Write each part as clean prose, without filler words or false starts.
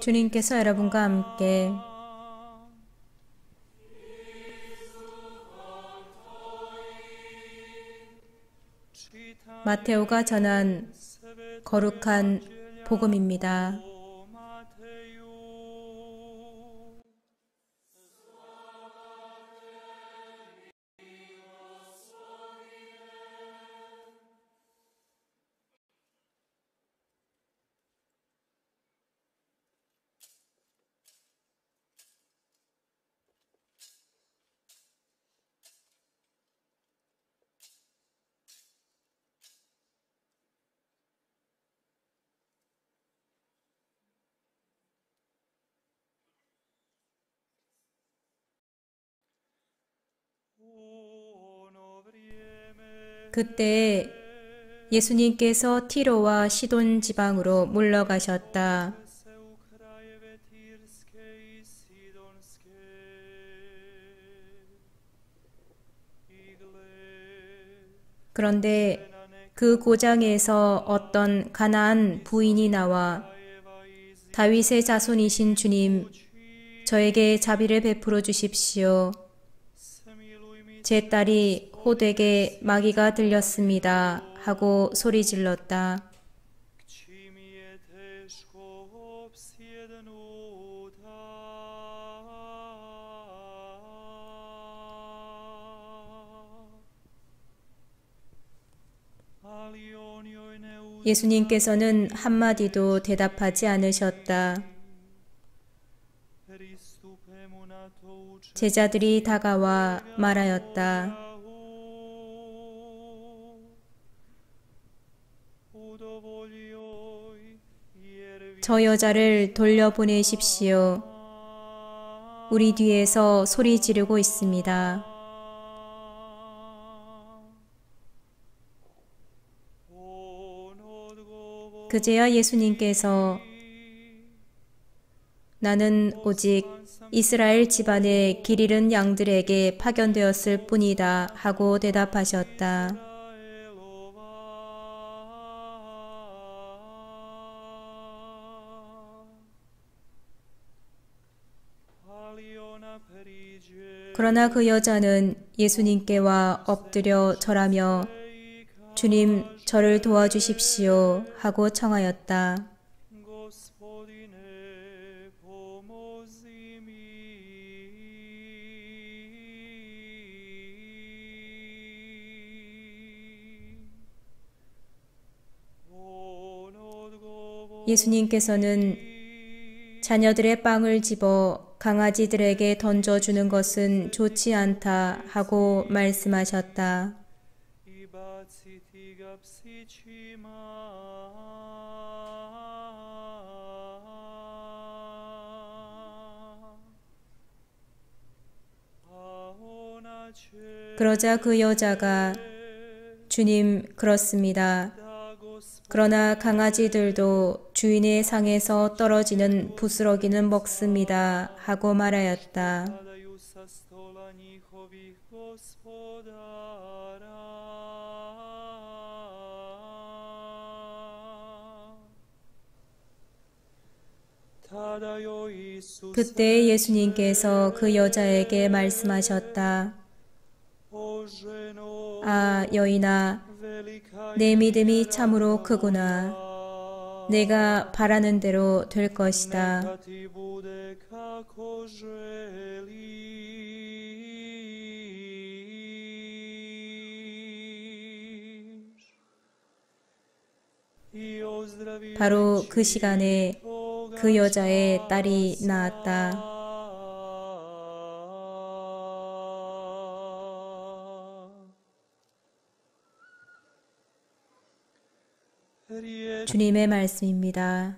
주님께서 여러분과 함께 마테오가 전한 거룩한 복음입니다. 그때 예수님께서 티로와 시돈 지방으로 물러가셨다. 그런데 그 고장에서 어떤 가나안 부인이 나와 다윗의 자손이신 주님, 저에게 자비를 베풀어 주십시오. 제 딸이 호되게 마귀가 들렸습니다 하고 소리 질렀다. 예수님께서는 한마디도 대답하지 않으셨다. 제자들이 다가와 말하였다. 저 여자를 돌려보내십시오. 우리 뒤에서 소리 지르고 있습니다. 그제야 예수님께서 나는 오직 이스라엘 집안의 길 잃은 양들에게 파견되었을 뿐이다 하고 대답하셨다. 그러나 그 여자는 예수님께와 엎드려 절하며 주님, 저를 도와주십시오 하고 청하였다. 예수님께서는 자녀들의 빵을 집어 강아지들에게 던져주는 것은 좋지 않다 하고 말씀하셨다. 그러자 그 여자가 주님, 그렇습니다. 그러나 강아지들도 주인의 상에서 떨어지는 부스러기는 먹습니다 하고 말하였다. 그때 예수님께서 그 여자에게 말씀하셨다. 아, 여인아, 내 믿음이 참으로 크구나. 내가 바라는 대로 될 것이다. 바로 그 시간에 그 여자의 딸이 낳았다. 주님의 말씀입니다.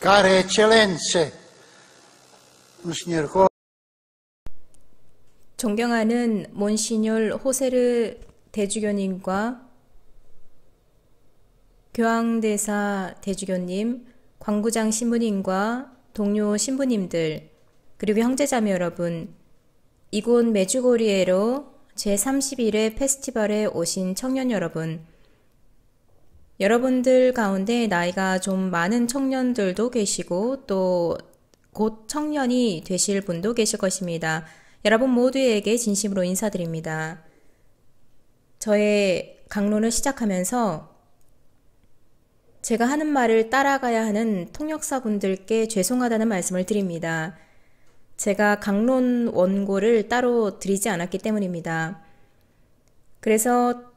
care eccellenze, Monsignor Jorge, 존경하는 몬시뇰 호세르 대주교님과 교황대사 대주교님, 광구장 신부님과 동료 신부님들, 그리고 형제자매 여러분, 이곳 메주고리에로 제31회 페스티벌에 오신 청년 여러분, 여러분들 가운데 나이가 좀 많은 청년들도 계시고 또 곧 청년이 되실 분도 계실 것입니다. 여러분 모두에게 진심으로 인사드립니다. 저의 강론을 시작하면서 제가 하는 말을 따라가야 하는 통역사분들께 죄송하다는 말씀을 드립니다. 제가 강론 원고를 따로 드리지 않았기 때문입니다. 그래서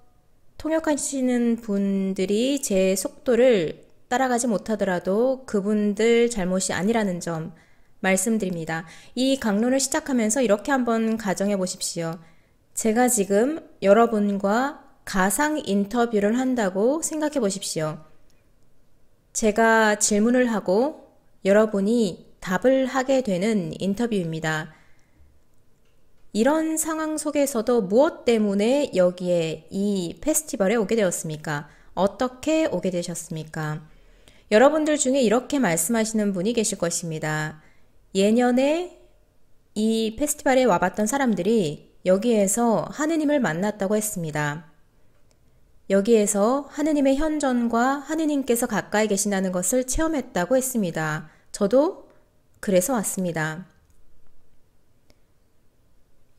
통역하시는 분들이 제 속도를 따라가지 못하더라도 그분들 잘못이 아니라는 점 말씀드립니다. 이 강론을 시작하면서 이렇게 한번 가정해 보십시오. 제가 지금 여러분과 가상 인터뷰를 한다고 생각해 보십시오. 제가 질문을 하고 여러분이 답을 하게 되는 인터뷰입니다. 이런 상황 속에서도 무엇 때문에 여기에 이 페스티벌에 오게 되었습니까? 어떻게 오게 되셨습니까? 여러분들 중에 이렇게 말씀하시는 분이 계실 것입니다. 예년에 이 페스티벌에 와봤던 사람들이 여기에서 하느님을 만났다고 했습니다. 여기에서 하느님의 현존과 하느님께서 가까이 계신다는 것을 체험했다고 했습니다. 저도 그래서 왔습니다.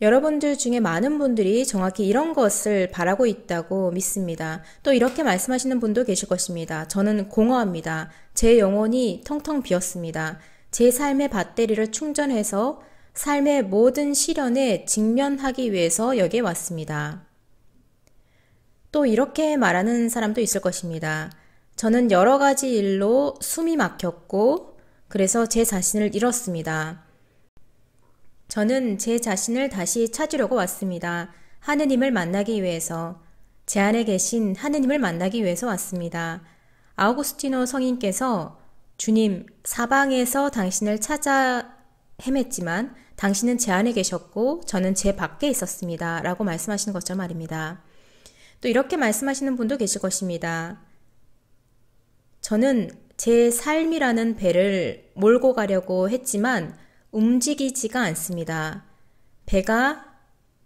여러분들 중에 많은 분들이 정확히 이런 것을 바라고 있다고 믿습니다. 또 이렇게 말씀하시는 분도 계실 것입니다. 저는 공허합니다. 제 영혼이 텅텅 비었습니다. 제 삶의 배터리를 충전해서 삶의 모든 시련에 직면하기 위해서 여기에 왔습니다. 또 이렇게 말하는 사람도 있을 것입니다. 저는 여러 가지 일로 숨이 막혔고 그래서 제 자신을 잃었습니다. 저는 제 자신을 다시 찾으려고 왔습니다. 하느님을 만나기 위해서, 제 안에 계신 하느님을 만나기 위해서 왔습니다. 아우구스티노 성인께서 주님, 사방에서 당신을 찾아 헤맸지만 당신은 제 안에 계셨고 저는 제 밖에 있었습니다. 라고 말씀하시는 것처럼 말입니다. 또 이렇게 말씀하시는 분도 계실 것입니다. 저는 제 삶이라는 배를 몰고 가려고 했지만 움직이지가 않습니다. 배가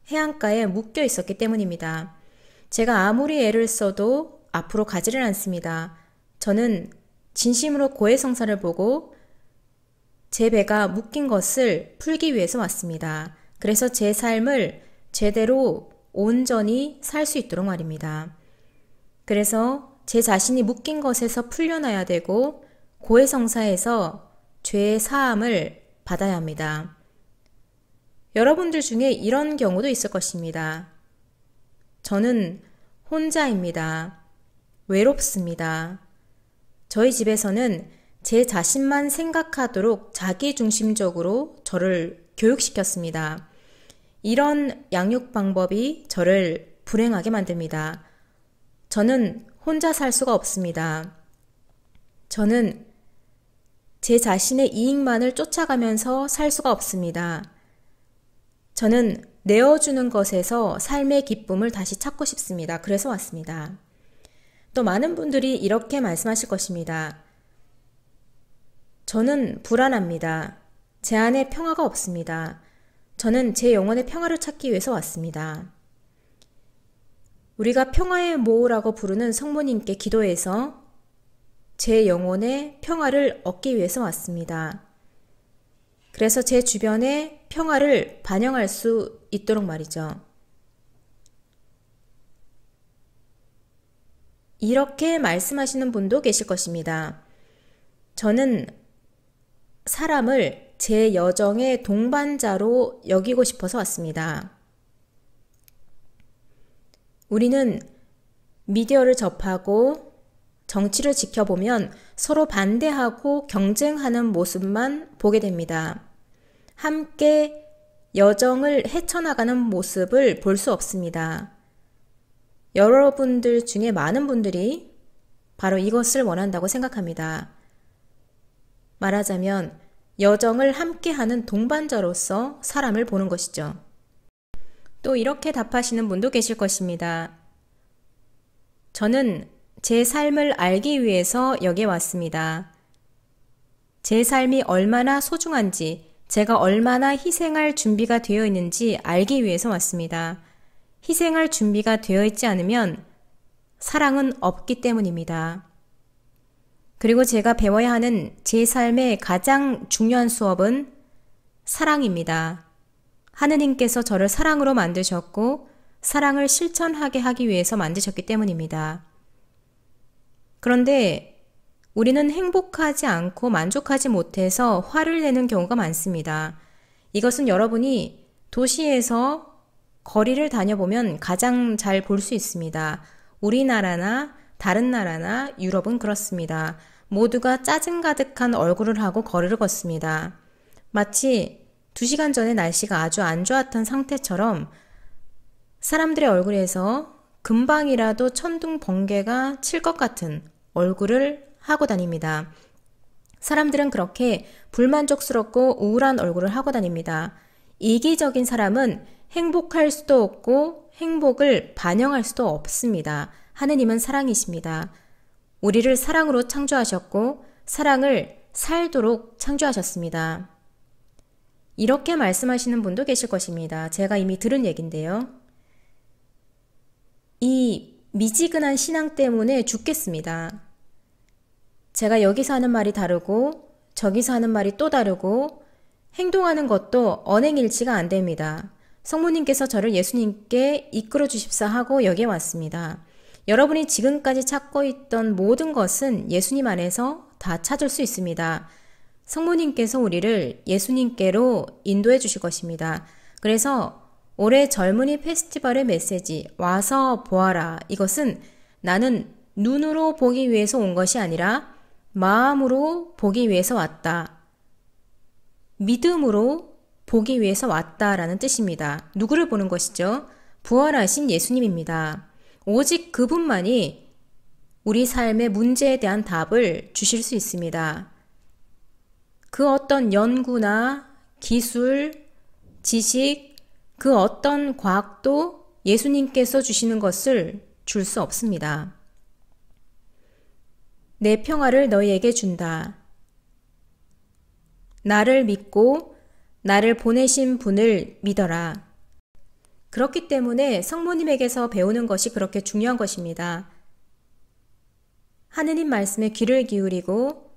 해안가에 묶여 있었기 때문입니다. 제가 아무리 애를 써도 앞으로 가지를 않습니다. 저는 진심으로 고해성사를 보고 제 배가 묶인 것을 풀기 위해서 왔습니다. 그래서 제 삶을 제대로 온전히 살 수 있도록 말입니다. 그래서 제 자신이 묶인 것에서 풀려나야 되고 고해성사에서 죄의 사함을 받아야 합니다. 여러분들 중에 이런 경우도 있을 것입니다. 저는 혼자입니다. 외롭습니다. 저희 집에서는 제 자신만 생각하도록 자기중심적으로 저를 교육시켰습니다. 이런 양육 방법이 저를 불행하게 만듭니다. 저는 혼자 살 수가 없습니다. 저는 제 자신의 이익만을 쫓아가면서 살 수가 없습니다. 저는 내어주는 것에서 삶의 기쁨을 다시 찾고 싶습니다. 그래서 왔습니다. 또 많은 분들이 이렇게 말씀하실 것입니다. 저는 불안합니다. 제 안에 평화가 없습니다. 저는 제 영혼의 평화를 찾기 위해서 왔습니다. 우리가 평화의 모호라고 부르는 성모님께 기도해서 제 영혼의 평화를 얻기 위해서 왔습니다. 그래서 제 주변에 평화를 반영할 수 있도록 말이죠. 이렇게 말씀하시는 분도 계실 것입니다. 저는 사람을 제 여정의 동반자로 여기고 싶어서 왔습니다. 우리는 미디어를 접하고 정치를 지켜보면 서로 반대하고 경쟁하는 모습만 보게 됩니다. 함께 여정을 헤쳐나가는 모습을 볼 수 없습니다. 여러분들 중에 많은 분들이 바로 이것을 원한다고 생각합니다. 말하자면 여정을 함께하는 동반자로서 사람을 보는 것이죠. 또 이렇게 답하시는 분도 계실 것입니다. 저는 제 삶을 알기 위해서 여기에 왔습니다. 제 삶이 얼마나 소중한지, 제가 얼마나 희생할 준비가 되어 있는지 알기 위해서 왔습니다. 희생할 준비가 되어 있지 않으면 사랑은 없기 때문입니다. 그리고 제가 배워야 하는 제 삶의 가장 중요한 수업은 사랑입니다. 하느님께서 저를 사랑으로 만드셨고 사랑을 실천하게 하기 위해서 만드셨기 때문입니다. 그런데 우리는 행복하지 않고 만족하지 못해서 화를 내는 경우가 많습니다. 이것은 여러분이 도시에서 거리를 다녀보면 가장 잘 볼 수 있습니다. 우리나라나 다른 나라나 유럽은 그렇습니다. 모두가 짜증 가득한 얼굴을 하고 거리를 걷습니다. 마치 2시간 전에 날씨가 아주 안 좋았던 상태처럼 사람들의 얼굴에서 금방이라도 천둥 번개가 칠 것 같은 얼굴을 하고 다닙니다. 사람들은 그렇게 불만족스럽고 우울한 얼굴을 하고 다닙니다. 이기적인 사람은 행복할 수도 없고 행복을 반영할 수도 없습니다. 하느님은 사랑이십니다. 우리를 사랑으로 창조하셨고 사랑을 살도록 창조하셨습니다. 이렇게 말씀하시는 분도 계실 것입니다. 제가 이미 들은 얘기인데요. 이 미지근한 신앙 때문에 죽겠습니다. 제가 여기서 하는 말이 다르고 저기서 하는 말이 또 다르고 행동하는 것도 언행일치가 안 됩니다. 성모님께서 저를 예수님께 이끌어 주십사 하고 여기에 왔습니다. 여러분이 지금까지 찾고 있던 모든 것은 예수님 안에서 다 찾을 수 있습니다. 성모님께서 우리를 예수님께로 인도해 주실 것입니다. 그래서 올해 젊은이 페스티벌의 메시지 와서 보아라. 이것은 나는 눈으로 보기 위해서 온 것이 아니라 마음으로 보기 위해서 왔다. 믿음으로 보기 위해서 왔다라는 뜻입니다. 누구를 보는 것이죠? 부활하신 예수님입니다. 오직 그분만이 우리 삶의 문제에 대한 답을 주실 수 있습니다. 그 어떤 연구나 기술, 지식, 그 어떤 과학도 예수님께서 주시는 것을 줄 수 없습니다. 내 평화를 너희에게 준다. 나를 믿고 나를 보내신 분을 믿어라. 그렇기 때문에 성모님에게서 배우는 것이 그렇게 중요한 것입니다. 하느님 말씀에 귀를 기울이고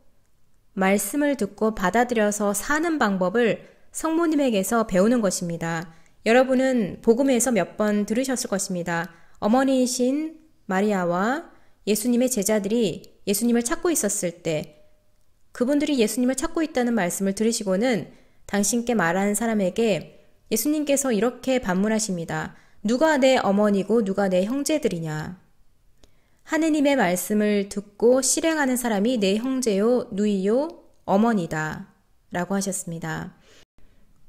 말씀을 듣고 받아들여서 사는 방법을 성모님에게서 배우는 것입니다. 여러분은 복음에서 몇 번 들으셨을 것입니다. 어머니이신 마리아와 예수님의 제자들이 예수님을 찾고 있었을 때 그분들이 예수님을 찾고 있다는 말씀을 들으시고는 당신께 말하는 사람에게 예수님께서 이렇게 반문하십니다. 누가 내 어머니고 누가 내 형제들이냐. 하느님의 말씀을 듣고 실행하는 사람이 내 형제요, 누이요, 어머니다 라고 하셨습니다.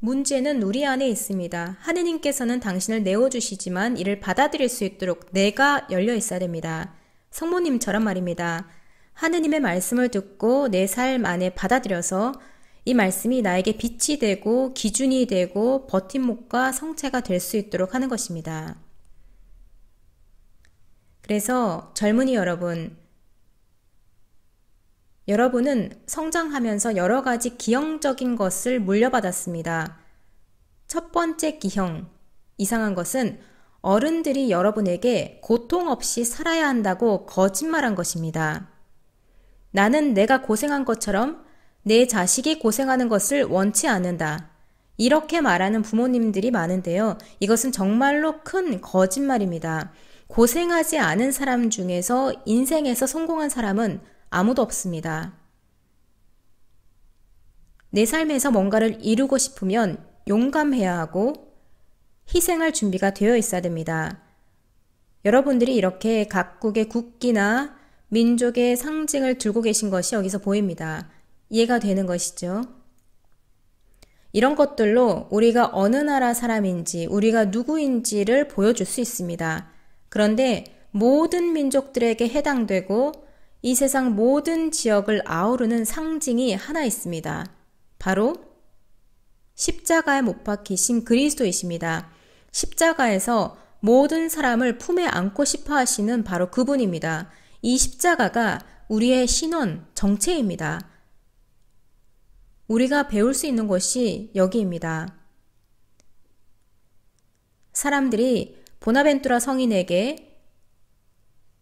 문제는 우리 안에 있습니다. 하느님께서는 당신을 내어주시지만 이를 받아들일 수 있도록 내가 열려 있어야 됩니다. 성모님처럼 말입니다. 하느님의 말씀을 듣고 내 삶 안에 받아들여서 이 말씀이 나에게 빛이 되고 기준이 되고 버팀목과 성체가 될 수 있도록 하는 것입니다. 그래서 젊은이 여러분은 성장하면서 여러 가지 기형적인 것을 물려받았습니다. 첫 번째 기형, 이상한 것은 어른들이 여러분에게 고통 없이 살아야 한다고 거짓말한 것입니다. 나는 내가 고생한 것처럼 내 자식이 고생하는 것을 원치 않는다. 이렇게 말하는 부모님들이 많은데요. 이것은 정말로 큰 거짓말입니다. 고생하지 않은 사람 중에서 인생에서 성공한 사람은 아무도 없습니다. 내 삶에서 뭔가를 이루고 싶으면 용감해야 하고 희생할 준비가 되어 있어야 됩니다. 여러분들이 이렇게 각국의 국기나 민족의 상징을 들고 계신 것이 여기서 보입니다. 이해가 되는 것이죠. 이런 것들로 우리가 어느 나라 사람인지 우리가 누구인지를 보여줄 수 있습니다. 그런데 모든 민족들에게 해당되고 이 세상 모든 지역을 아우르는 상징이 하나 있습니다. 바로 십자가에 못 박히신 그리스도이십니다. 십자가에서 모든 사람을 품에 안고 싶어 하시는 바로 그분입니다. 이 십자가가 우리의 신원, 정체입니다. 우리가 배울 수 있는 곳이 여기입니다. 사람들이 보나벤투라 성인에게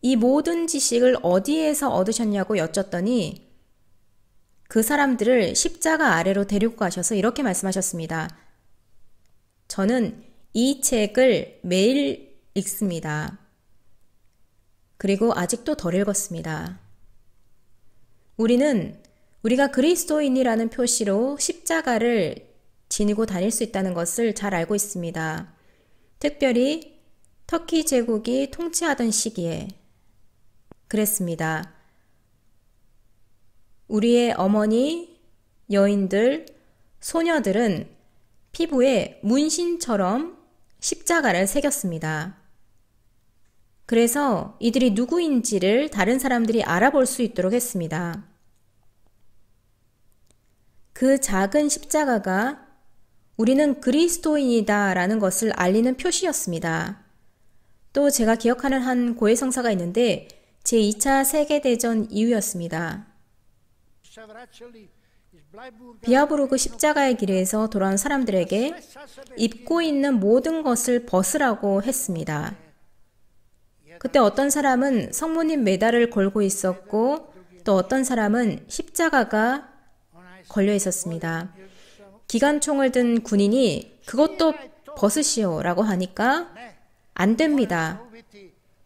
이 모든 지식을 어디에서 얻으셨냐고 여쭸더니 그 사람들을 십자가 아래로 데리고 가셔서 이렇게 말씀하셨습니다. 저는 이 책을 매일 읽습니다. 그리고 아직도 덜 읽었습니다. 우리가 그리스도인이라는 표시로 십자가를 지니고 다닐 수 있다는 것을 잘 알고 있습니다. 특별히 터키 제국이 통치하던 시기에 그랬습니다. 우리의 어머니, 여인들, 소녀들은 피부에 문신처럼 십자가를 새겼습니다. 그래서 이들이 누구인지를 다른 사람들이 알아볼 수 있도록 했습니다. 그 작은 십자가가 우리는 그리스도인이다 라는 것을 알리는 표시였습니다. 또 제가 기억하는 한 고해성사가 있는데 제2차 세계대전 이후였습니다. 비아부르크 십자가의 길에서 돌아온 사람들에게 입고 있는 모든 것을 벗으라고 했습니다. 그때 어떤 사람은 성모님 메달을 걸고 있었고 또 어떤 사람은 십자가가 걸려 있었습니다. 기관총을 든 군인이 그것도 벗으시오 라고 하니까 안 됩니다.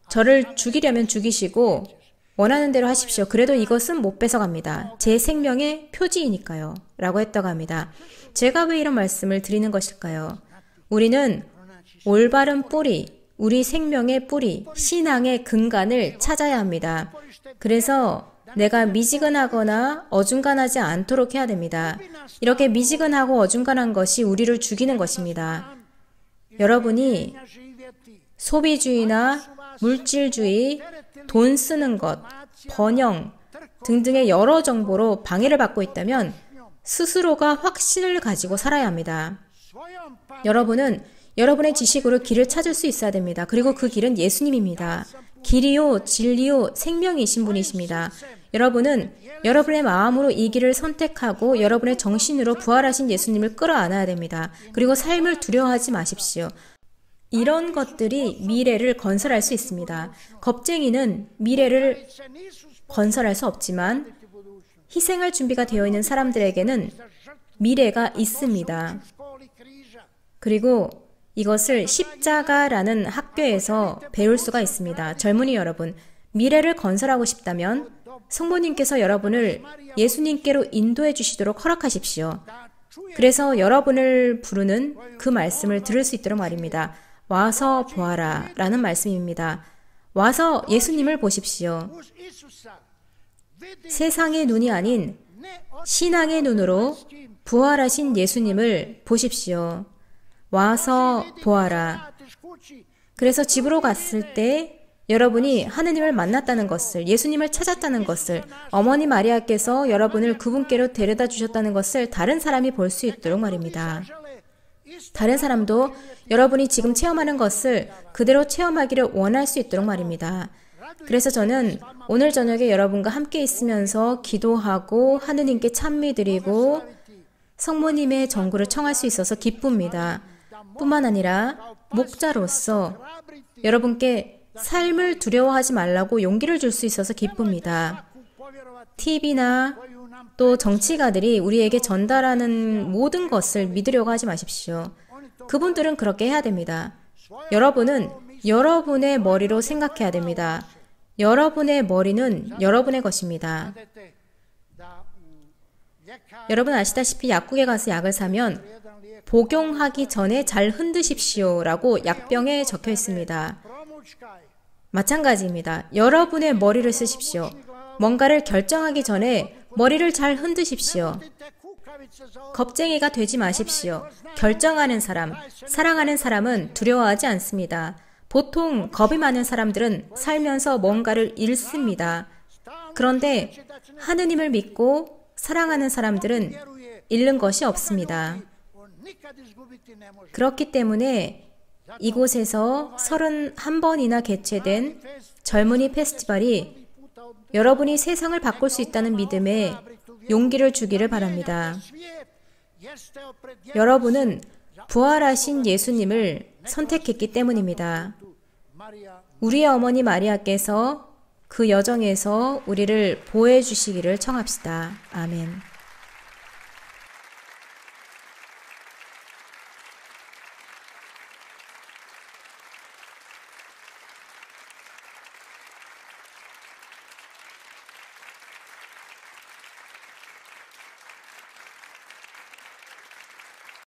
저를 죽이려면 죽이시고 원하는 대로 하십시오. 그래도 이것은 못 뺏어갑니다. 제 생명의 표지이니까요. 라고 했다고 합니다. 제가 왜 이런 말씀을 드리는 것일까요? 우리는 올바른 뿌리, 우리 생명의 뿌리, 신앙의 근간을 찾아야 합니다. 그래서 내가 미지근하거나 어중간하지 않도록 해야 됩니다. 이렇게 미지근하고 어중간한 것이 우리를 죽이는 것입니다. 여러분이 소비주의나 물질주의, 돈 쓰는 것, 번영 등등의 여러 정보로 방해를 받고 있다면 스스로가 확신을 가지고 살아야 합니다. 여러분은 여러분의 지식으로 길을 찾을 수 있어야 됩니다. 그리고 그 길은 예수님입니다. 길이요, 진리요, 생명이신 분이십니다. 여러분은 여러분의 마음으로 이 길을 선택하고 여러분의 정신으로 부활하신 예수님을 끌어안아야 됩니다. 그리고 삶을 두려워하지 마십시오. 이런 것들이 미래를 건설할 수 있습니다. 겁쟁이는 미래를 건설할 수 없지만 희생할 준비가 되어 있는 사람들에게는 미래가 있습니다. 그리고 이것을 십자가라는 학교에서 배울 수가 있습니다. 젊은이 여러분, 미래를 건설하고 싶다면 성모님께서 여러분을 예수님께로 인도해 주시도록 허락하십시오. 그래서 여러분을 부르는 그 말씀을 들을 수 있도록 말입니다. 와서 보아라 라는 말씀입니다. 와서 예수님을 보십시오. 세상의 눈이 아닌 신앙의 눈으로 부활하신 예수님을 보십시오. 와서 보아라. 그래서 집으로 갔을 때 여러분이 하느님을 만났다는 것을, 예수님을 찾았다는 것을, 어머니 마리아께서 여러분을 그분께로 데려다 주셨다는 것을 다른 사람이 볼 수 있도록 말입니다. 다른 사람도 여러분이 지금 체험하는 것을 그대로 체험하기를 원할 수 있도록 말입니다. 그래서 저는 오늘 저녁에 여러분과 함께 있으면서 기도하고 하느님께 찬미드리고 성모님의 정구를 청할 수 있어서 기쁩니다. 뿐만 아니라 목자로서 여러분께 삶을 두려워하지 말라고 용기를 줄 수 있어서 기쁩니다. TV나 또 정치가들이 우리에게 전달하는 모든 것을 믿으려고 하지 마십시오. 그분들은 그렇게 해야 됩니다. 여러분은 여러분의 머리로 생각해야 됩니다. 여러분의 머리는 여러분의 것입니다. 여러분 아시다시피 약국에 가서 약을 사면 복용하기 전에 잘 흔드십시오 라고 약병에 적혀 있습니다. 마찬가지입니다. 여러분의 머리를 쓰십시오. 뭔가를 결정하기 전에 머리를 잘 흔드십시오. 겁쟁이가 되지 마십시오. 결정하는 사람, 사랑하는 사람은 두려워하지 않습니다. 보통 겁이 많은 사람들은 살면서 뭔가를 잃습니다. 그런데 하느님을 믿고 사랑하는 사람들은 잃는 것이 없습니다. 그렇기 때문에 이곳에서 31번이나 개최된 젊은이 페스티벌이 여러분이 세상을 바꿀 수 있다는 믿음에 용기를 주기를 바랍니다. 여러분은 부활하신 예수님을 선택했기 때문입니다. 우리의 어머니 마리아께서 그 여정에서 우리를 보호해 주시기를 청합시다. 아멘.